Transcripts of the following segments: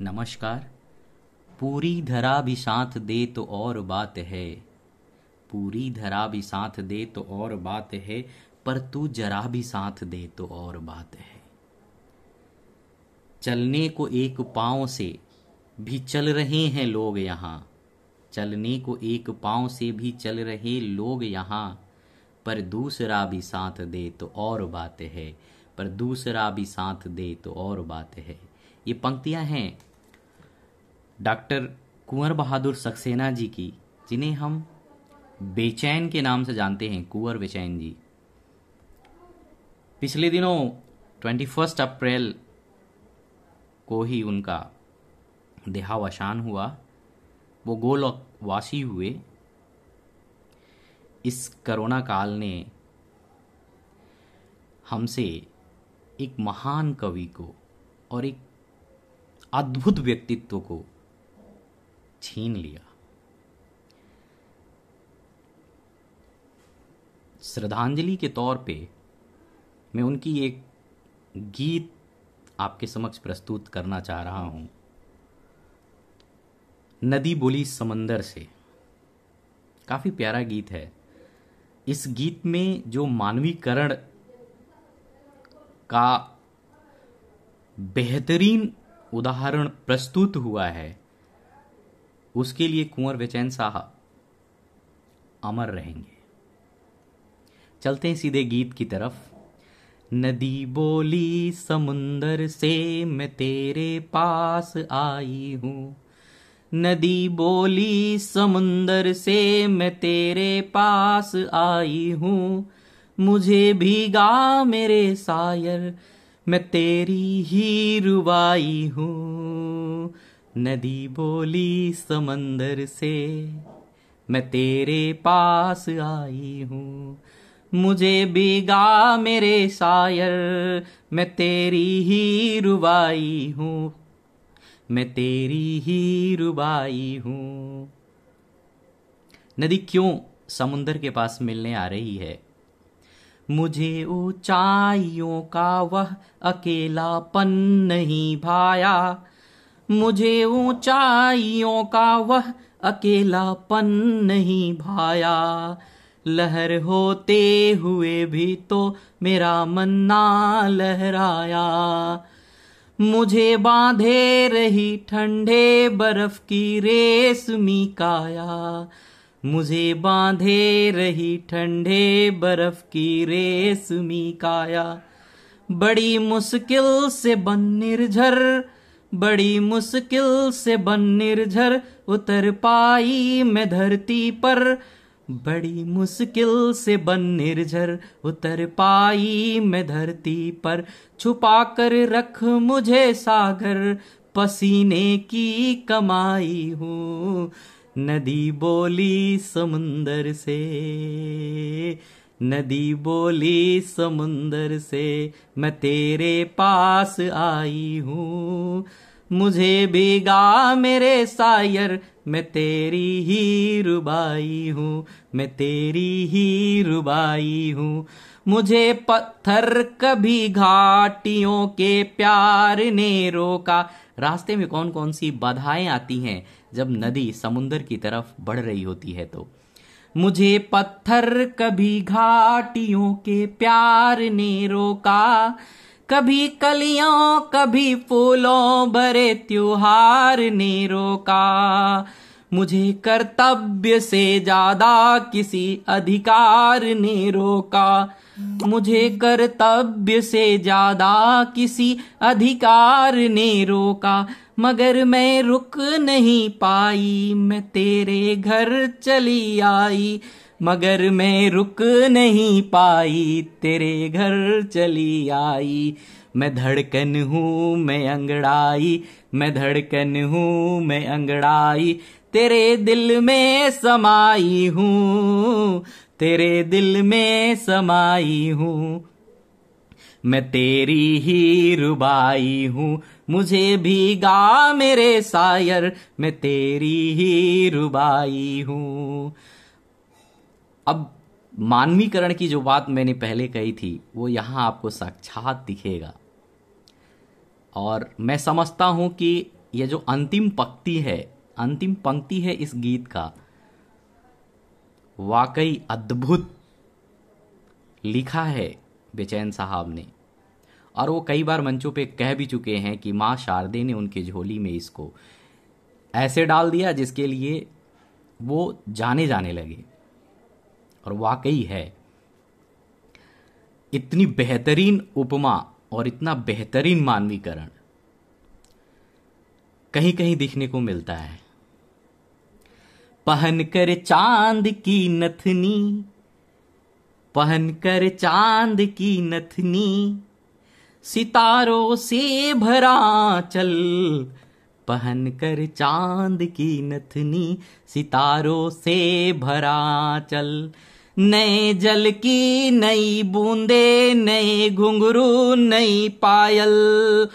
नमस्कार। पूरी धरा भी साथ दे तो और बात है, पूरी धरा भी साथ दे तो और बात है, पर तू जरा भी साथ दे तो और बात है। चलने को एक पाँव से भी चल रहे हैं लोग यहाँ, चलने को एक पाँव से भी चल रहे लोग यहाँ, पर दूसरा भी साथ दे तो और बात है, पर दूसरा भी साथ दे तो और बात है। ये पंक्तियां हैं डॉक्टर कुंवर बहादुर सक्सेना जी की, जिन्हें हम बेचैन के नाम से जानते हैं, कुंवर बेचैन जी। पिछले दिनों 21 अप्रैल को ही उनका देहावसान हुआ। वो गोलोकवासी हुए। इस कोरोना काल ने हमसे एक महान कवि को और एक अद्भुत व्यक्तित्व को छीन लिया। श्रद्धांजलि के तौर पे मैं उनकी एक गीत आपके समक्ष प्रस्तुत करना चाह रहा हूं। नदी बोली समंदर से, काफी प्यारा गीत है। इस गीत में जो मानवीकरण का बेहतरीन उदाहरण प्रस्तुत हुआ है, उसके लिए कुंवर बेचैन साहब अमर रहेंगे। चलते हैं सीधे गीत की तरफ। नदी बोली समुंदर से मैं तेरे पास आई हूँ, नदी बोली समुंदर से मैं तेरे पास आई हूँ, मुझे भीगा मेरे सायर मैं तेरी ही रुबाई हूँ। नदी बोली समंदर से मैं तेरे पास आई हूँ, मुझे भीगा मेरे शायर मैं तेरी ही रुबाई हूँ, मैं तेरी ही रुबाई हूँ। नदी क्यों समुंदर के पास मिलने आ रही है? मुझे ऊंचाइयों का वह अकेलापन नहीं भाया, मुझे ऊंचाइयों का वह अकेलापन नहीं भाया, लहर होते हुए भी तो मेरा मन ना लहराया, मुझे बांधे रही ठंडे बर्फ की रेशमी काया, मुझे बांधे रही ठंडे बर्फ की रेशमी काया, बड़ी मुश्किल से बन निर्झर, बड़ी मुश्किल से बन निर्झर उतर पाई मैं धरती पर, बड़ी मुश्किल से बन निर्झर उतर पाई मैं धरती पर, छुपा कर रख मुझे सागर पसीने की कमाई हूँ। नदी बोली समुंदर से, नदी बोली समुंदर से मैं तेरे पास आई हूँ, मुझे भीगा मेरे सायर मैं तेरी ही रुबाई हूँ, मैं तेरी ही रुबाई हूँ। मुझे पत्थर कभी घाटियों के प्यार ने रोका। रास्ते में कौन कौन सी बाधाएं आती हैं जब नदी समुंदर की तरफ बढ़ रही होती है? तो मुझे पत्थर कभी घाटियों के प्यार ने रोका, कभी कलियों कभी फूलों भरे त्योहार ने रोका, मुझे कर्तव्य से ज्यादा किसी अधिकार ने रोका, मुझे कर्तव्य से ज्यादा किसी अधिकार ने रोका, मगर मैं रुक नहीं पाई मैं तेरे घर चली आई, मगर मैं रुक नहीं पाई तेरे घर चली आई, मैं धड़कन हूँ मैं अंगड़ाई, मैं धड़कन हूँ मैं अंगड़ाई, तेरे दिल में समाई हूँ, तेरे दिल में समाई हूँ, मैं तेरी ही रुबाई हूँ, मुझे भीगा मेरे सायर मैं तेरी ही रुबाई हूँ। अब मानवीकरण की जो बात मैंने पहले कही थी वो यहाँ आपको साक्षात दिखेगा, और मैं समझता हूँ कि ये जो अंतिम पंक्ति है इस गीत का, वाकई अद्भुत लिखा है बेचैन साहब ने। और वो कई बार मंचों पे कह भी चुके हैं कि माँ शारदे ने उनके झोली में इसको ऐसे डाल दिया जिसके लिए वो जाने लगे। और वाकई है, इतनी बेहतरीन उपमा और इतना बेहतरीन मानवीकरण कहीं कहीं दिखने को मिलता है। पहनकर चांद की नथनी, पहनकर चांद की नथनी, सितारों से भरा चल, पहनकर चांद की नथनी, सितारों से भरा चल। नए जल की नई बूंदे, नए घुंघरू नई पायल,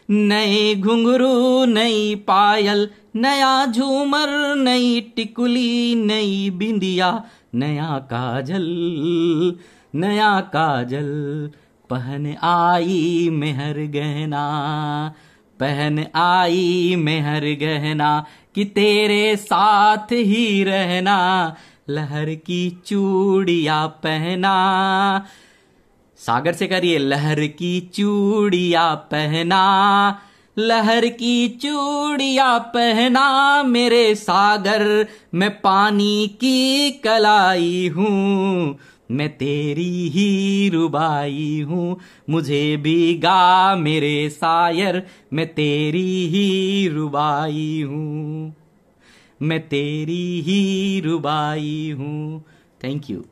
नए घुंघरू नई पायल, नया झूमर नई टिकुली, नई बिंदिया नया काजल, नया काजल। पहन आई मेहर गहना, पहन आई मेहर गहना, कि तेरे साथ ही रहना, लहर की चूड़ियां पहना। सागर से करिए, लहर की चूड़ियां पहना, लहर की चूड़ियां पहना, मेरे सागर मैं पानी की कलाई हूँ, मैं तेरी ही रुबाई हूँ। मुझे भी गा मेरे शायर, मैं तेरी ही रुबाई हूँ, मैं तेरी ही रुबाई हूँ। Thank you.